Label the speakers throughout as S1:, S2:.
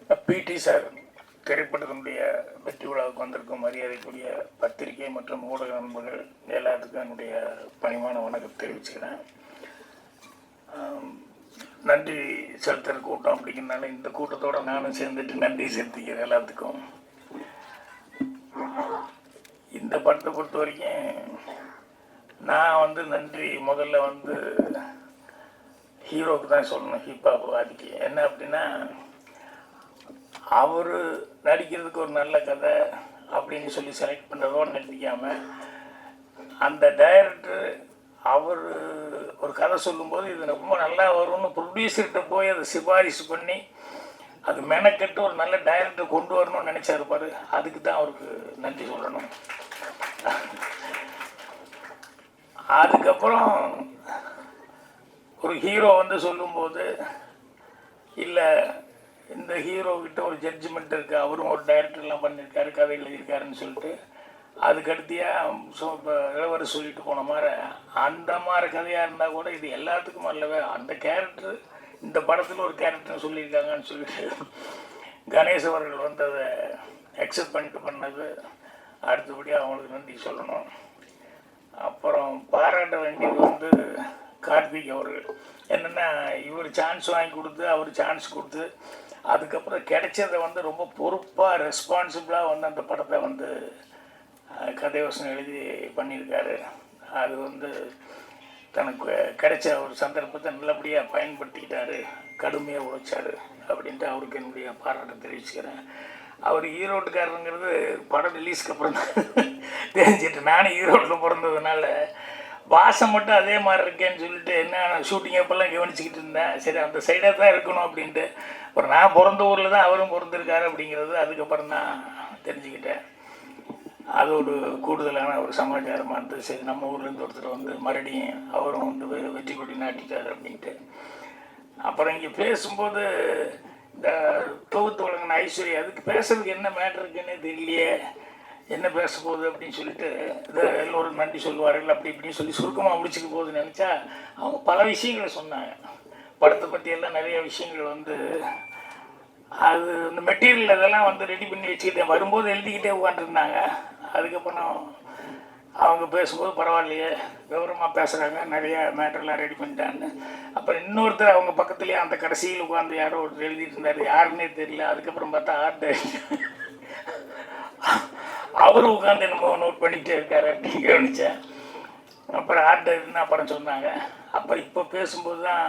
S1: பிடி சார் திரைப்படத்தினுடைய வெற்றி விழாவுக்கு வந்திருக்கும் மரியாதைக்குரிய பத்திரிகை மற்றும் ஊடக நண்பர்கள் எல்லாத்துக்கும் என்னுடைய பணிவான வணக்கம் தெரிவிச்சுக்கிறேன். நன்றி செலுத்துகிற கூட்டம் அப்படிங்கிறனால இந்த கூட்டத்தோடு நானும் சேர்ந்துட்டு நன்றி செலுத்திக்கிறேன் எல்லாத்துக்கும். இந்த படத்தை பொறுத்த வரைக்கும் நான் நன்றி முதல்ல ஹீரோவுக்கு தான் சொல்லணும், ஹிப்ஹாப் வாதிக்கு. என்ன அப்படின்னா, அவர் நடிக்கிறதுக்கு ஒரு நல்ல கதை அப்படின்னு சொல்லி செலக்ட் பண்ணுறதோடு நிறுத்திக்காமல், அந்த டைரக்டர் அவர் ஒரு கதை சொல்லும்போது இது ரொம்ப நல்லா வரும்னு ப்ரொடியூசர்கிட்ட போய் அதை சிபாரிசு பண்ணி அது மெனக்கெட்டு ஒரு நல்ல டைரக்டர் கொண்டு வரணும்னு நினச்சாருப்பார். அதுக்கு தான் அவருக்கு நன்றி சொல்லணும். அதுக்கப்புறம் ஒரு ஹீரோ சொல்லும்போது, இல்லை இந்த ஹீரோக்கிட்ட ஒரு ஜட்ஜ்மெண்ட் இருக்குது, அவரும் ஒரு டைரக்டர்லாம் பண்ணியிருக்காரு, கதை எழுதியிருக்காருன்னு சொல்லிட்டு அதுக்கடுத்தியாக இப்போ இளவரசி சொல்லிட்டு போன மாதிரி அந்த மாதிரி கதையாக இருந்தால் கூட இது எல்லாத்துக்கும் அல்லவே அந்த கேரக்டர் இந்த படத்தில் ஒரு கேரக்டர்னு சொல்லியிருக்காங்கன்னு சொல்லிட்டு கணேஷ் அவர்கள் அதை அக்செப்ட் பண்ணிட்டு பண்ணது அடுத்தபடியாக அவங்களுக்கு நன்றி சொல்லணும். அப்புறம் பாராட்ட வேண்டியது கார்த்திக் அவர்கள். என்னென்னா, இவர் சான்ஸ் வாங்கி கொடுத்து அவர் சான்ஸ் கொடுத்து அதுக்கப்புறம் கிடைச்சதை ரொம்ப பொறுப்பாக ரெஸ்பான்சிபிளாக அந்த படத்தை கதை வசனம் எழுதி பண்ணியிருக்காரு. அது தனக்கு கிடைச்ச ஒரு சந்தர்ப்பத்தை நல்லபடியாக பயன்படுத்திக்கிட்டாரு, கடுமையாக உழைச்சார் அப்படின்ட்டு அவருக்கு என்னுடைய பாராட்டை தெரிவிச்சுக்கிறேன். அவர் ஈரோட்டுக்காரருங்கிறது படம் ரிலீஸ்க்கு அப்புறம் தான் தெரிஞ்சிட்டு, நானும் ஈரோட்டில் பிறந்ததுனால வாசம் மட்டும் அதே மாதிரி இருக்கேன்னு சொல்லிட்டு என்ன ஷூட்டிங் அப்போல்லாம் கவனிச்சிக்கிட்டு இருந்தேன். சரி, அந்த சைடாக தான் இருக்கணும் அப்படின்ட்டு. அப்புறம் நான் பிறந்த ஊரில் தான் அவரும் பிறந்திருக்காரு அப்படிங்கிறது அதுக்கப்புறம் தான் தெரிஞ்சுக்கிட்டேன். அது ஒரு கூடுதலான ஒரு சமாச்சாரமாக இருந்தது. சரி, நம்ம ஊர்லேருந்து ஒருத்தர் மறுபடியும் அவரும் வெற்றி கொடி நாட்டிட்டார் அப்படின்ட்டு. அப்புறம் இங்கே பேசும்போது இந்த தொகுத்து வழங்கின ஐஸ்வர்யா அதுக்கு பேசுறதுக்கு என்ன மேட்ரு இருக்குன்னே தெரியலையே, என்ன பேச போகுது அப்படின்னு சொல்லிட்டு இதை எல்லோரும் நன்றி சொல்லுவார்கள் அப்படி இப்படின்னு சொல்லி சுருக்கமாக முடிச்சுக்க போகுதுன்னு நினச்சா அவங்க பல விஷயங்களை சொன்னாங்க. படத்தை பற்றியெல்லாம் நிறைய விஷயங்கள் அது இந்த மெட்டீரியல் அதெல்லாம் ரெடி பண்ணி வச்சுக்கிட்டேன், வரும்போது எழுதிக்கிட்டே உட்காந்துருந்தாங்க. அதுக்கப்புறம் அவங்க பேசும்போது பரவாயில்லையே, விவரமாக பேசுகிறாங்க, நிறைய மேட்டர்லாம் ரெடி பண்ணிட்டான்னு. அப்புறம் இன்னொருத்தர் அவங்க பக்கத்துலேயே அந்த கடைசியில் உட்காந்து யாரோ ஒருத்தர் எழுதிட்டு இருந்தார், யாருன்னே தெரியல. அதுக்கப்புறம் பார்த்தா ஆர்ட் அவரும் உட்காந்து என்னமோ நோட் பண்ணிக்கிட்டே இருக்காரு அப்படின்னு கவனித்தேன். அப்புறம் ஆர்ட் டைரக்டர்னு அப்புறம் சொன்னாங்க. அப்புறம் இப்போ பேசும்போது தான்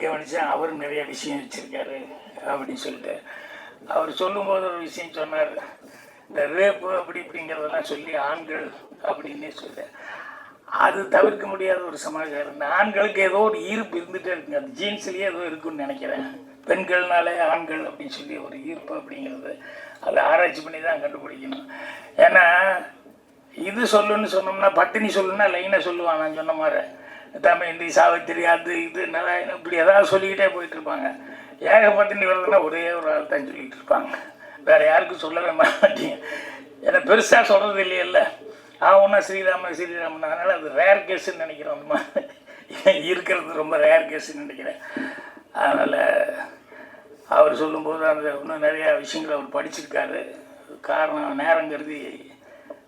S1: கவனித்தேன், அவரும் நிறைய விஷயம் வச்சுருக்காரு அப்படின்னு சொல்லிட்டு. அவர் சொல்லும்போது ஒரு விஷயம் சொன்னார், இந்த ரேப்பு அப்படி இப்படிங்கிறதெல்லாம் சொல்லி ஆண்கள் அப்படின்னே சொல்ல, அது தவிர்க்க முடியாத ஒரு சமாச்சாரம். இந்த ஆண்களுக்கு ஏதோ ஒரு ஈர்ப்பு இருந்துகிட்டே இருக்குங்க, அது ஜீன்ஸ்லேயே ஏதோ இருக்குன்னு நினைக்கிறேன். பெண்கள்னாலே ஆண்கள் அப்படின்னு சொல்லி ஒரு ஈர்ப்பு அப்படிங்கிறது அதை ஆராய்ச்சி பண்ணி தான் கண்டுபிடிக்கணும். ஏன்னா இது சொல்லுன்னு சொன்னோம்னா, பட்டினி சொல்லுன்னா லைனாக சொல்லுவாங்க. நான் சொன்ன மாதிரி தமிழ்ந்தி சாவித்திரி அது இது நல்லா இப்படி ஏதாவது சொல்லிக்கிட்டே போயிட்டுருப்பாங்க. ஏகப்பட்டினி வருதுன்னா ஒரே ஒரு ஆள் தான் சொல்லிக்கிட்டு இருப்பாங்க, வேறு யாருக்கும் சொல்லவே மாட்டீங்க. ஏன்னா பெருசாக சொல்கிறது இல்லையில்ல, ஒன்றா ஸ்ரீராமன். அதனால் அது ரேர் கேஸுன்னு நினைக்கிறோம். அந்த மாதிரி இருக்கிறது ரொம்ப ரேர் கேஸுன்னு நினைக்கிறேன். அதனால் அவர் சொல்லும்போது இன்னும் நிறையா விஷயங்கள் அவர் படிச்சிருக்காரு. காரணம் நேரம் கருதி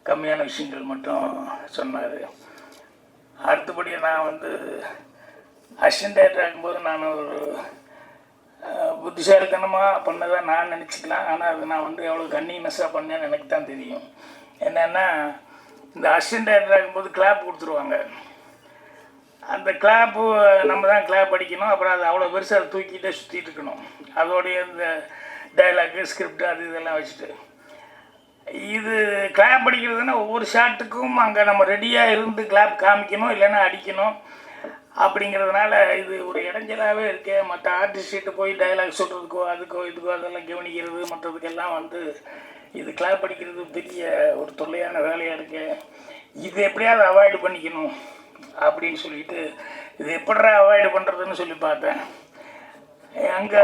S1: கம்மியான விஷயங்கள் மட்டும் சொன்னார். அடுத்தபடியாக நான் அசிஸ்டன்ட் டைரக்டர் ஆகும்போது நான் ஒரு புத்திசாலித்தனமாக பண்ணதான் நான் நினச்சிக்கலாம். ஆனால் அது நான் எவ்வளோ கன்னினஸாக பண்ணேன்னு எனக்கு தான் தெரியும். என்னென்னா, இந்த அசிஸ்டன்ட் டைரக்டர் ஆகும்போது கிளாப் கொடுத்துருவாங்க. அந்த கிளாப்பு நம்ம தான் கிளாப் அடிக்கணும். அப்புறம் அது அவ்வளோ பெருசாக அதை தூக்கிட்டே சுற்றிட்டு இருக்கணும். அதோடைய இந்த டைலாக்கு ஸ்கிரிப்ட் அது இதெல்லாம் வச்சுட்டு இது கிளாப் அடிக்கிறதுன்னா ஒவ்வொரு ஷாட்டுக்கும் அங்கே நம்ம ரெடியாக இருந்து கிளாப் காமிக்கணும், இல்லைன்னா அடிக்கணும். அப்படிங்கிறதுனால இது ஒரு இடைஞ்சலாகவே இருக்கு. மற்ற ஆர்டிஸ்ட்டு போய் டைலாக் சொல்கிறதுக்கோ அதுக்கோ இதுக்கோ அதெல்லாம் கவனிக்கிறது மற்றதுக்கெல்லாம் இது கிளாப் அடிக்கிறது பெரிய ஒரு தொல்லையான வேலையாக இருக்குது. இது எப்படியாவது அவாய்டு பண்ணிக்கணும் அப்படின்னு சொல்லிட்டு இது எப்படா அவாய்டு பண்ணுறதுன்னு சொல்லி பார்த்தேன். அங்கே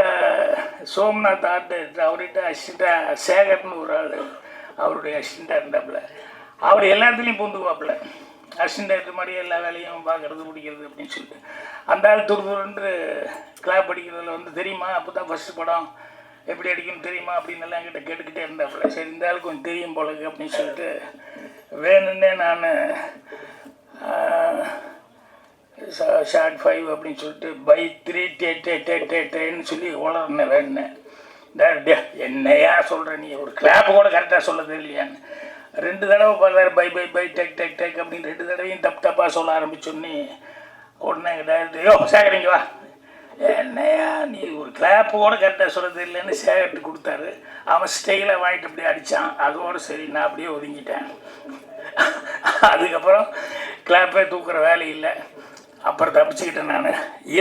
S1: சோம்நாத் ஆர்ட் டைரக்டர், அவர்கிட்ட அசிஸ்டண்ட்டாக சேகர்னு ஒரு ஆள், அவருடைய அசிஸ்டண்ட்டாக இருந்தாப்புல. அவர் எல்லாத்துலேயும் பூந்துக்குவாப்புல, அசிஸ்டன்ட் டைரக்டர் மாதிரியே எல்லா வேலையும் பார்க்குறது பிடிக்கிறது அப்படின்னு சொல்லிட்டு. அந்த ஆள் துருதுருன்று கிளாப் அடிக்கிறதுல தெரியுமா, அப்போ தான் ஃபஸ்ட்டு படம் எப்படி அடிக்கணும் தெரியுமா அப்படின்னு எல்லாம் என்கிட்ட கேட்டுக்கிட்டே இருந்தாப்புல. சரி இந்த ஆள் கொஞ்சம் தெரியும் போலக்கு அப்படின்னு சொல்லிட்டு வேணுன்னே நான் ஷார்ட் 5 அப்படின்னு சொல்லிட்டு பை 3 டேன்னு சொல்லி உளர்னேன் வேணுனேன். என்னையா சொல்கிற நீ ஒரு கிளாப்பு கூட கரெக்டாக சொல்லது இல்லையான்னு 2 தடவை பார்த்தாரு. Bye bye bye tech tech tech அப்படின்னு 2 தடவையும் தப்பாக சொல்ல ஆரம்பிச்சோன்னே உடனே டேரக்டர் யோ சேகரிங்க வா, என்னையா நீ ஒரு கிளாப்பு கூட கரெக்டாக சொல்கிறது இல்லைன்னு சேகர்ட்டு கொடுத்தாரு. அவன் ஸ்டைலாக வாங்கிட்டு அப்படியே அடித்தான். அதோடு சரி நான் அப்படியே ஒதுங்கிட்டேன். அதுக்கப்புறம் கிளாப்பே தூக்குற வேலை இல்லை. அப்புறம் தப்பிச்சுக்கிட்டேன் நான்.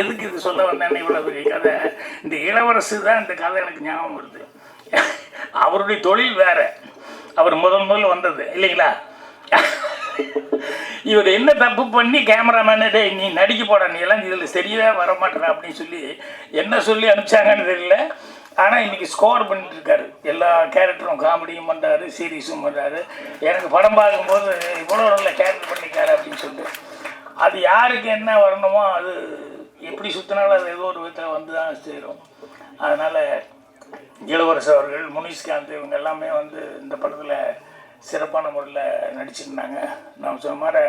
S1: எதுக்கு இது சொல்ல வந்தேன்னு இவ்வளோ பெரிய கதை. இந்த இளவரசு தான் இந்த கதை எனக்கு ஞாபகம் வருது. அவருடைய தொழில் வேற, அவர் முதல் வந்தது இல்லைங்களா. இவர் என்ன தப்பு பண்ணி கேமராமேனே நீ நடிக்க போட, நீ எல்லாம் இதில் சரியாக வர மாட்டேற அப்படின்னு சொல்லி என்ன சொல்லி அனுப்பிச்சாங்கன்னு தெரியல. ஆனால் இன்றைக்கி ஸ்கோர் பண்ணிட்டு இருக்காரு. எல்லா கேரக்டரும் காமெடியும் பண்ணுறாரு, சீரியஸும் பண்ணுறாரு. எனக்கு படம் பார்க்கும்போது இவ்வளோ நல்ல கேரக்டர் பண்ணிக்காரு அப்படின்னு சொல்லிட்டு அது யாருக்கு என்ன வரணுமோ அது எப்படி சுற்றினாலும் அது ஏதோ ஒரு விதத்தில் வந்து தான் சேரும். அதனால் இளவரசு அவர்கள், முனிஷ்காந்த் இவங்க எல்லாமே வந்து இந்த படத்தில் சிறப்பான முறையில் நடிச்சிருந்தாங்க. நான் சொன்ன மாதிரி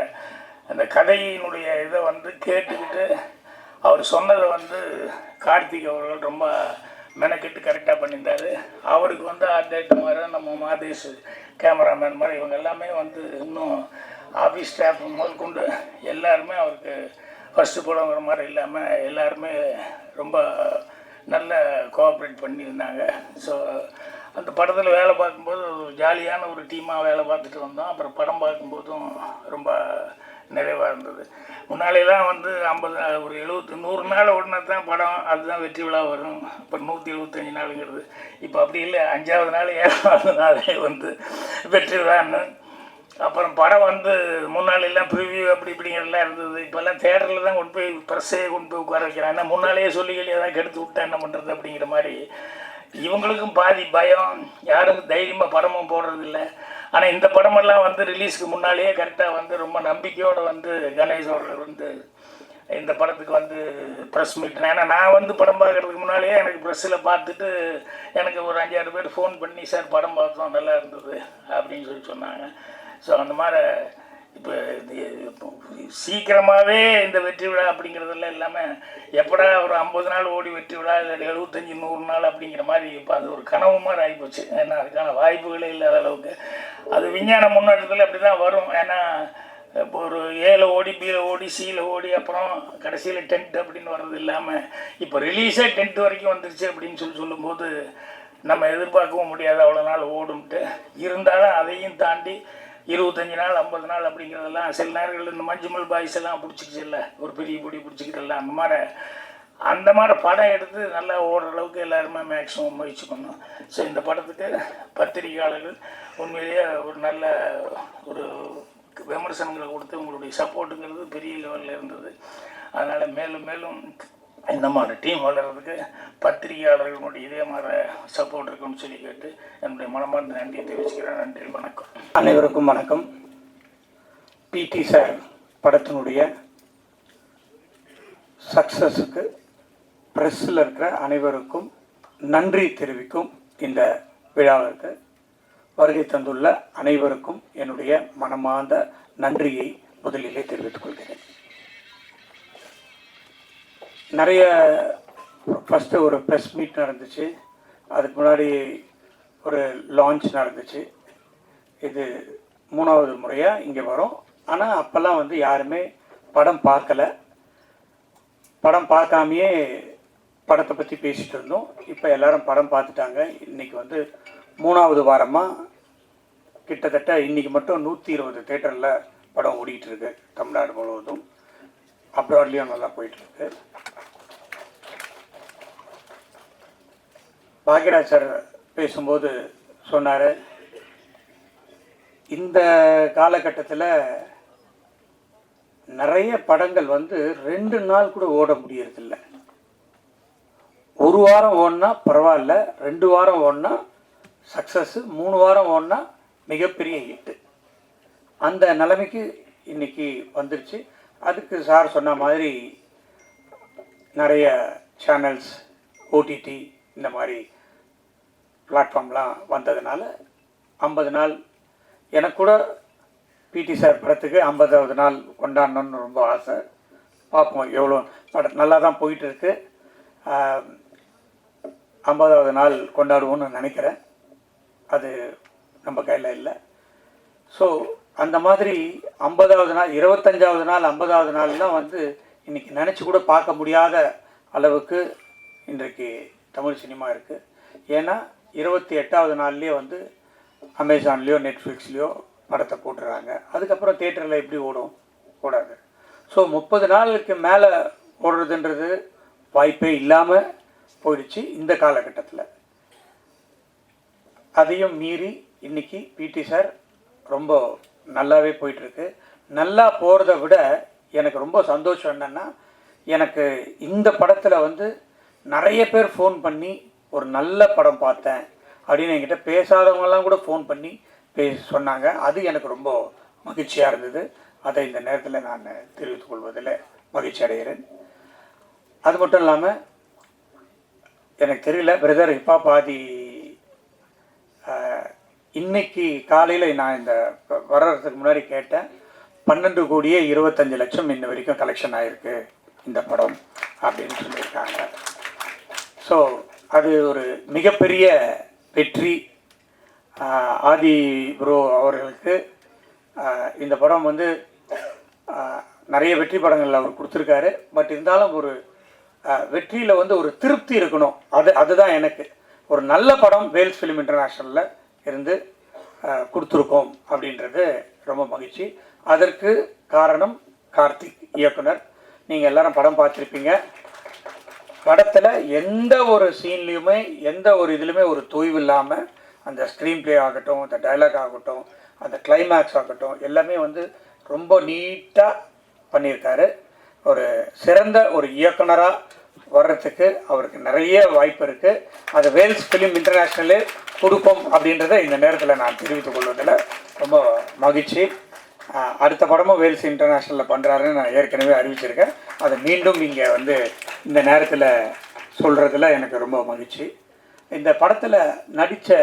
S1: அந்த கதையினுடைய இதை வந்து கேட்டுக்கிட்டு அவர் சொன்னதை வந்து கார்த்திக் அவர்கள் ரொம்ப மெனக்கெட்டு கரெக்டாக பண்ணியிருந்தார். அவருக்கு வந்து ஆர்டேட் மாதிரி நம்ம மாதேஷ் கேமராமேன் மாதிரி இவங்க எல்லாமே வந்து இன்னும் ஆஃபீஸ் ஸ்டாஃப் முதல் கொண்டு எல்லாருமே அவருக்கு ஃபஸ்ட்டு படங்கிற மாதிரி இல்லாமல் எல்லாருமே ரொம்ப நல்ல கோஆப்ரேட் பண்ணியிருந்தாங்க. ஸோ அந்த படத்தில் வேலை பார்க்கும்போது ஜாலியான ஒரு டீமாக வேலை பார்த்துட்டு வந்தோம். அப்புறம் படம் பார்க்கும்போதும் ரொம்ப நிறைவாக இருந்தது. முன்னாடியெல்லாம் வந்து 50 ஒரு 70 100 நாள் உடனே தான் படம் அதுதான் வெற்றி விழா வரும். இப்போ 175 நாளுங்கிறது. இப்போ அப்படி இல்லை, 5ஆவது நாள் 7ஆவது நாளே வந்து வெற்றி விழான்னு. அப்புறம் படம் வந்து முன்னாலெல்லாம் ப்ரிவியூ அப்படி இப்படிங்கிறதுலாம் இருந்தது. இப்போல்லாம் தேட்டரில் தான் கொண்டு போய் ப்ரெஸ்ஸே கொண்டு போய் உட்கார வைக்கிறான். ஏன்னா முன்னாலேயே சொல்லிகள் ஏதாவது கெடுத்து விட்டா என்ன பண்ணுறது அப்படிங்கிற மாதிரி இவங்களுக்கும் பாதி பயம். யாரும் தைரியமாக படமும் போடுறதில்ல. ஆனால் இந்த படமெல்லாம் வந்து ரிலீஸ்க்கு முன்னாலேயே கரெக்டாக வந்து ரொம்ப நம்பிக்கையோடு வந்து கணேஷ் அவர்கள் வந்து இந்த படத்துக்கு வந்து ப்ரெஸ் மீட். ஏன்னா நான் வந்து படம் பார்க்குறதுக்கு முன்னாலேயே எனக்கு ப்ரெஸ்ஸில் பார்த்துட்டு எனக்கு ஒரு 5-6 பேர் ஃபோன் பண்ணி சார் படம் பார்த்தோம் நல்லா இருந்தது அப்படின்னு சொல்லி சொன்னாங்க. ஸோ அந்த மாதிரி இப்போ சீக்கிரமாகவே இந்த வெற்றி விழா அப்படிங்கிறதெல்லாம் இல்லாமல் எப்படா ஒரு 50 நாள் ஓடி வெற்றி விழா இல்லை 75-100 நாள் அப்படிங்கிற மாதிரி இப்போ அது ஒரு கனவு மாதிரி ஆகிப்போச்சு. ஏன்னா அதுக்கான வாய்ப்புகளே இல்லாத அளவுக்கு அது விஞ்ஞான முன்னேற்றத்தில் அப்படி தான் வரும். ஏன்னா இப்போ ஒரு ஏல ஓடி பியில் ஓடி சியில் ஓடி அப்புறம் கடைசியில் டென்ட் அப்படின்னு வர்றது இல்லாமல் இப்போ ரிலீஸே 10th வரைக்கும் வந்துருச்சு அப்படின்னு சொல்லும்போது நம்ம எதிர்பார்க்கவும் முடியாது அவ்வளோ நாள் ஓடும்ட்டு. இருந்தாலும் அதையும் தாண்டி 25 நாள் 50 நாள் அப்படிங்கிறதெல்லாம் சில நேரங்கள் இந்த மஞ்சுமல் பாய்ஸ் எல்லாம் பிடிச்சிக்கிச்சு இல்லை, ஒரு பெரிய பொடி பிடிச்சிக்கிட்டல அந்த மாதிரி படம் எடுத்து நல்லா ஓடுற அளவுக்கு எல்லாருமே மேக்ஸிமம் முயற்சி பண்ணோம். ஸோ இந்த படத்துக்கு பத்திரிகையாளர்கள் உண்மையிலேயே ஒரு நல்ல ஒரு விமர்சனங்களை கொடுத்து உங்களுடைய சப்போர்ட்டுங்கிறது பெரிய லெவலில் இருந்தது. அதனால் மேலும் மேலும் இந்த மாதிரி டீம் வளர்கிறதுக்கு பத்திரிகையாளர்களுடைய இதே மாதிரி சப்போர்ட் இருக்குன்னு சொல்லி கேட்டு என்னுடைய மனமார்ந்த நன்றியை தெரிவிச்சுக்கிறேன். நன்றி, வணக்கம்.
S2: அனைவருக்கும் வணக்கம். பிடி சார் படத்தினுடைய சக்ஸஸுக்கு ப்ரெஸ்ஸில் இருக்கிற அனைவருக்கும் நன்றி தெரிவிக்கும் இந்த விழாவிற்கு வருகை தந்துள்ள அனைவருக்கும் என்னுடைய மனமார்ந்த நன்றியை முதலிலே தெரிவித்துக் கொள்கிறேன். நிறைய ஃபஸ்ட்டு ஒரு ப்ரெஸ் மீட் நடந்துச்சு, அதுக்கு முன்னாடி ஒரு லான்ச் நடந்துச்சு. இது 3வது முறையாக இங்கே வரும். ஆனால் அப்போல்லாம் வந்து யாருமே படம் பார்க்கல. படம் பார்க்காமையே படத்தை பற்றி பேசிகிட்டு இருந்தோம். இப்போ எல்லோரும் படம் பார்த்துட்டாங்க. இன்றைக்கி வந்து 3வது வாரமாக கிட்டத்தட்ட இன்றைக்கி மட்டும் 120 தேட்டரில் படம் ஓடிட்டுருக்கு தமிழ்நாடு முழுவதும். அப்ராட்லேயும் நல்லா போயிட்டுருக்கு. பாக்யராஜ் சார் பேசும்போது சொன்னார், இந்த காலகட்டத்தில் நிறைய படங்கள் வந்து 2 நாள் கூட ஓட முடியறதில்ல. 1 வாரம் ஓடினா பரவாயில்ல, 2 வாரம் ஓடினா சக்ஸஸ்ஸு, 3 வாரம் ஓடினா மிகப்பெரிய ஹிட்டு. அந்த நிலைமைக்கு இன்றைக்கி வந்துருச்சு. அதுக்கு சார் சொன்ன மாதிரி நிறைய சேனல்ஸ், ஓடிடி இந்த மாதிரி பிளாட்ஃபார்ம்லாம் வந்ததுனால 50 நாள் எனக்கு கூட பிடி சார் படத்துக்கு 50வது நாள் கொண்டாடணுன்னு ரொம்ப ஆசை. பார்ப்போம் எவ்வளோ படம் நல்லா தான் போயிட்டுருக்கு. 50வது நாள் கொண்டாடுவோன்னு நினைக்கிறேன். அது நம்ம கையில் இல்லை. ஸோ அந்த மாதிரி 50வது நாள் 25வது நாள் 50வது நாள்லாம் வந்து இன்றைக்கி நினச்சி கூட பார்க்க முடியாத அளவுக்கு இன்றைக்கு தமிழ் சினிமா இருக்குது. ஏன்னா 28வது நாள்லேயே வந்து அமேசான்லேயோ நெட்ஃப்ளிக்ஸ்லேயோ படத்தை போட்டுறாங்க. அதுக்கப்புறம் தேட்டரில் எப்படி ஓடாது. ஸோ 30 நாளுக்கு மேலே ஓடுறதுன்றது வாய்ப்பே இல்லாமல் போயிடுச்சு இந்த காலகட்டத்தில். அதையும் மீறி இன்றைக்கி பிடி சார் ரொம்ப நல்லாவே போயிட்டுருக்கு. நல்லா போகிறத விட எனக்கு ரொம்ப சந்தோஷம் என்னென்னா, எனக்கு இந்த படத்தில் வந்து நிறைய பேர் ஃபோன் பண்ணி ஒரு நல்ல படம் பார்த்தேன் அப்படின்னு என்கிட்ட பேசாதவங்கெல்லாம் கூட ஃபோன் பண்ணி சொன்னாங்க. அது எனக்கு ரொம்ப மகிழ்ச்சியாக இருந்தது. அதை இந்த நேரத்தில் நான் தெரிவித்துக் கொள்வதில் மகிழ்ச்சி அடைகிறேன். அது மட்டும் இல்லாமல் எனக்கு தெரியல பிரதர் ஹிப்ஹாப் ஆதி இன்னைக்கு காலையில் நான் இந்த வர்றதுக்கு முன்னாடி கேட்டேன், 12 கோடியே 25 லட்சம் இன்ன வரைக்கும் கலெக்ஷன் ஆகிருக்கு இந்த படம் அப்படின்னு சொல்லியிருக்காங்க. ஸோ அது ஒரு மிகப்பெரிய வெற்றி. ஆதி ப்ரோ அவர்களுக்கு இந்த படம் வந்து நிறைய வெற்றி படங்கள் அவர் கொடுத்துருக்காரு. பட் இருந்தாலும் ஒரு வெற்றியில் வந்து ஒரு திருப்தி இருக்கணும். அதுதான் எனக்கு ஒரு நல்ல படம் வேல்ஸ் ஃபிலிம் இன்டர்நேஷ்னலில் இருந்து கொடுத்துருக்கோம் அப்படின்றது ரொம்ப மகிழ்ச்சி. அதற்கு காரணம் கார்த்திக் இயக்குனர். நீங்கள் எல்லாரும் படம் பார்த்துருப்பீங்க. படத்தில் எந்த ஒரு சீன்லேயுமே எந்த ஒரு இதுலையுமே ஒரு தொய்வு இல்லாமல் அந்த ஸ்க்ரீன் ப்ளே ஆகட்டும், அந்த டைலாக் ஆகட்டும், அந்த கிளைமேக்ஸ் ஆகட்டும், எல்லாமே வந்து ரொம்ப நீட்டாக பண்ணியிருக்காரு. ஒரு சிறந்த ஒரு இயக்குனராக வர்றதுக்கு அவருக்கு நிறைய வாய்ப்பு இருக்குது. அது வேல்ஸ் ஃபிலிம் இன்டர்நேஷ்னலே கொடுக்கும் அப்படின்றத இந்த நேரத்தில் நான் தெரிவித்துக் கொள்வதில் ரொம்ப மகிழ்ச்சி. அடுத்த படமும் வேல்ஸ் இன்டர்நேஷ்னலில் பண்ணுறாருன்னு நான் ஏற்கனவே அறிவிச்சிருக்கேன். அதை மீண்டும் இங்கே வந்து இந்த நேரத்தில் சொல்கிறதுல எனக்கு ரொம்ப மகிழ்ச்சி. இந்த படத்தில் நடித்த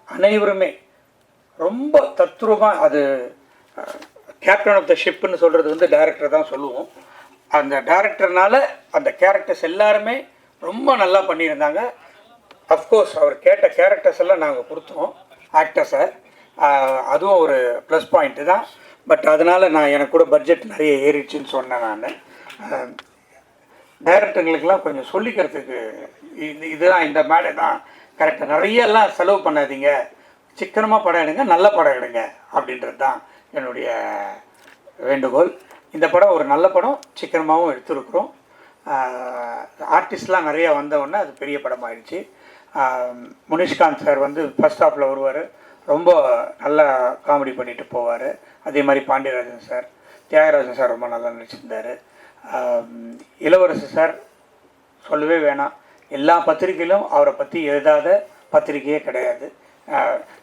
S2: அனைவருமே ரொம்ப தத்ரூபமாக, அது கேப்டன் ஆஃப் த ஷிப்புன்னு சொல்கிறது வந்து டைரக்டர் தான் சொல்லுவோம். அந்த டைரக்டர்னால அந்த கேரக்டர்ஸ் எல்லாருமே ரொம்ப நல்லா பண்ணியிருந்தாங்க. அஃப்கோர்ஸ் அவர் கேட்ட கேரக்டர்ஸ் எல்லாம் நாங்கள் கொடுத்தோம் ஆக்டர்ஸை. அதுவும் ஒரு ப்ளஸ் பாயிண்ட்டு தான். பட் அதனால் எனக்கு கூட பட்ஜெட் நிறைய ஏறிடுச்சின்னு சொன்னேன். நான் டைரக்டருங்களுக்கெல்லாம் கொஞ்சம் சொல்லிக்கிறதுக்கு இதுதான் இந்த மேடை தான் கரெக்டாக, நிறையெல்லாம் செலவு பண்ணாதீங்க, சிக்கனமாக படம் எடுங்க, நல்ல படம் எடுங்க அப்படின்றது தான் என்னுடைய வேண்டுகோள். இந்த படம் ஒரு நல்ல படம், சிக்கனமாகவும் எடுத்துருக்குறோம். ஆர்டிஸ்ட்லாம் நிறையா வந்தவுடனே அது பெரிய படம் ஆயிடுச்சு. முனிஷ்காந்த் சார் வந்து ஃபர்ஸ்ட் ஹாஃபில் வருவார், ரொம்ப நல்லா காமெடி பண்ணிட்டு போவார். அதே மாதிரி பாண்டியராஜன் சார், தியாகராஜன் சார் ரொம்ப நல்லா நடிச்சிருந்தார். இளவரசு சார் சொல்லவே வேணாம், எல்லா பத்திரிகையிலும் அவரை பற்றி எழுதாத பத்திரிகையே கிடையாது.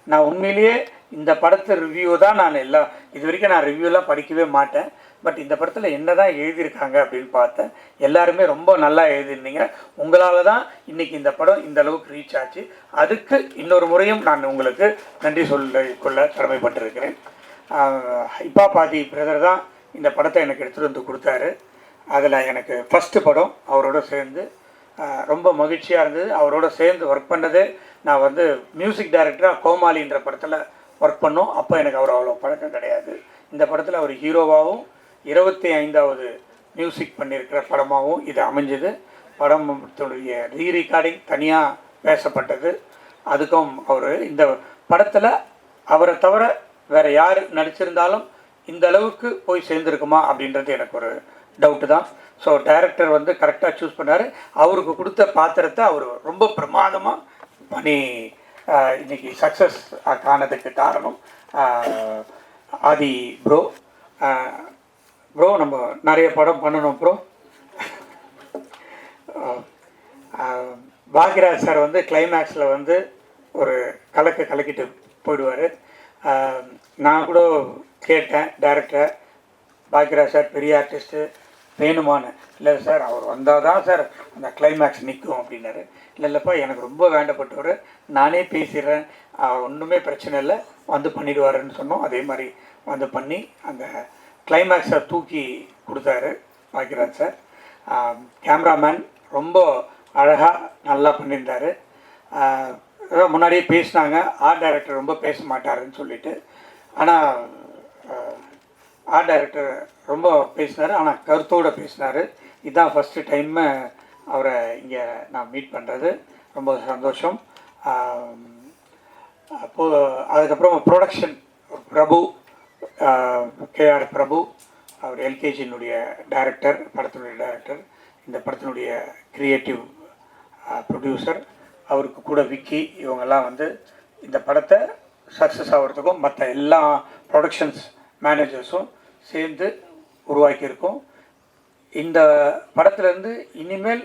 S2: நான் உண்மையிலேயே இந்த படத்தை ரிவ்யூ தான் இது வரைக்கும் நான் ரிவ்யூலாம் படிக்கவே மாட்டேன். பட் இந்த படத்தில் என்ன தான் எழுதியிருக்காங்க அப்படின்னு பார்த்தேன். எல்லாருமே ரொம்ப நல்லா எழுதியிருந்தீங்க. உங்களால் தான் இன்றைக்கி இந்த படம் இந்த அளவுக்கு ரீச் ஆச்சு. அதுக்கு இன்னொரு முறையும் நான் உங்களுக்கு நன்றி சொல்லிக்கொள்ள கடமைப்பட்டிருக்கிறேன். ஹிப்ஹாப் ஆதி பிரதர் தான் இந்த படத்தை எனக்கு எடுத்துகிட்டு வந்து கொடுத்தாரு. அதில் எனக்கு ஃபஸ்ட்டு படம் அவரோட சேர்ந்து ரொம்ப மகிழ்ச்சியாக இருந்தது. அவரோட சேர்ந்து ஒர்க் பண்ணது, நான் வந்து மியூசிக் டைரக்டராக கோமாளின்ற படத்தில் ஒர்க் பண்ணோம். அப்போ எனக்கு அவர் அவ்வளோ பழக்கம் கிடையாது. இந்த படத்தில் அவர் ஹீரோவாகவும் 25வது மியூசிக் பண்ணியிருக்கிற படமாகவும் இது அமைஞ்சது. படத்துடைய ரீரெக்கார்டிங் தனியாக பேசப்பட்டது. அதுக்கும் அவர் இந்த படத்தில் அவரை தவிர வேறு யார் நடிச்சிருந்தாலும் இந்த அளவுக்கு போய் சேர்ந்துருக்குமா அப்படின்றது எனக்கு ஒரு டவுட்டு தான். ஸோ டைரக்டர் வந்து கரெக்டாக சூஸ் பண்ணார். அவருக்கு கொடுத்த பாத்திரத்தை அவர் ரொம்ப பிரமாதமாக பண்ணி இன்றைக்கி சக்ஸஸ் காணதுக்கு காரணம் ஆதி ப்ரோ. ப்ரோ நம்ம நிறைய படம் பண்ணணும் ப்ரோ. பாக்யராஜ் சார் வந்து கிளைமேக்ஸில் வந்து ஒரு கலக்கிட்டு போயிடுவார். நான் கூட கேட்டேன் டைரக்டரை, பாக்யராஜ் சார் பெரிய ஆர்டிஸ்ட்டு, வேணுமான. இல்லை சார் அவர் வந்தால் தான் சார் அந்த கிளைமேக்ஸ் நிற்கும் அப்படின்னாரு. இல்லைப்பா எனக்கு ரொம்ப வேண்டப்பட்டவர், நானே பேசிடுறேன், ஒன்றுமே பிரச்சனை இல்லை, வந்து பண்ணிடுவாருன்னு சொன்னோம். அதே மாதிரி வந்து பண்ணி அந்த கிளைமேக்ஸை தூக்கி கொடுத்தாரு பாக்யராஜ் சார். கேமராமேன் ரொம்ப அழகாக நல்லா பண்ணியிருந்தார். முன்னாடியே பேசினாங்க ஆர்ட் டைரக்டர் ரொம்ப பேச மாட்டாருன்னு சொல்லிட்டு, ஆனால் ஆர்ட் டைரக்டர் ரொம்ப பேசினார், ஆனால் கருத்தோடு பேசினார். இதுதான் ஃபஸ்ட்டு டைம்மு அவரை இங்கே நான் மீட் பண்ணுறது, ரொம்ப சந்தோஷம். அப்போது அதுக்கப்புறம் ப்ரொடக்ஷன் பிரபு, கேஆர் பிரபு, அவர் எல்கேஜியினுடைய டைரக்டர், படத்தினுடைய டைரக்டர், இந்த படத்தினுடைய கிரியேட்டிவ் ப்ரொடியூசர், அவருக்கு கூட விக்கி, இவங்கெல்லாம் வந்து இந்த படத்தை சக்ஸஸ் ஆகிறதுக்கும் மற்ற எல்லா ப்ரொடக்ஷன்ஸ் மேனேஜர்ஸும் சேர்ந்து உருவாக்கியிருக்கோம். இந்த படத்துலேருந்து இனிமேல்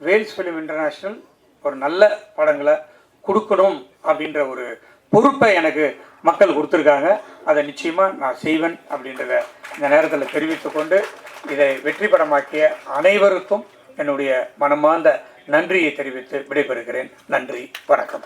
S2: வேல்ஸ் ஃபிலிம் இன்டர்நேஷ்னல் ஒரு நல்ல படங்களை கொடுக்கணும் அப்படின்ற ஒரு பொறுப்பை எனக்கு மக்கள் கொடுத்துருக்காங்க. அதை நிச்சயமாக நான் செய்வேன் அப்படின்றத இந்த நேரத்தில் தெரிவித்துக்கொண்டு, இதை வெற்றி படமாக்கிய அனைவருக்கும் என்னுடைய மனமார்ந்த நன்றியை தெரிவித்து விடைபெறுகிறேன். நன்றி, வணக்கம்.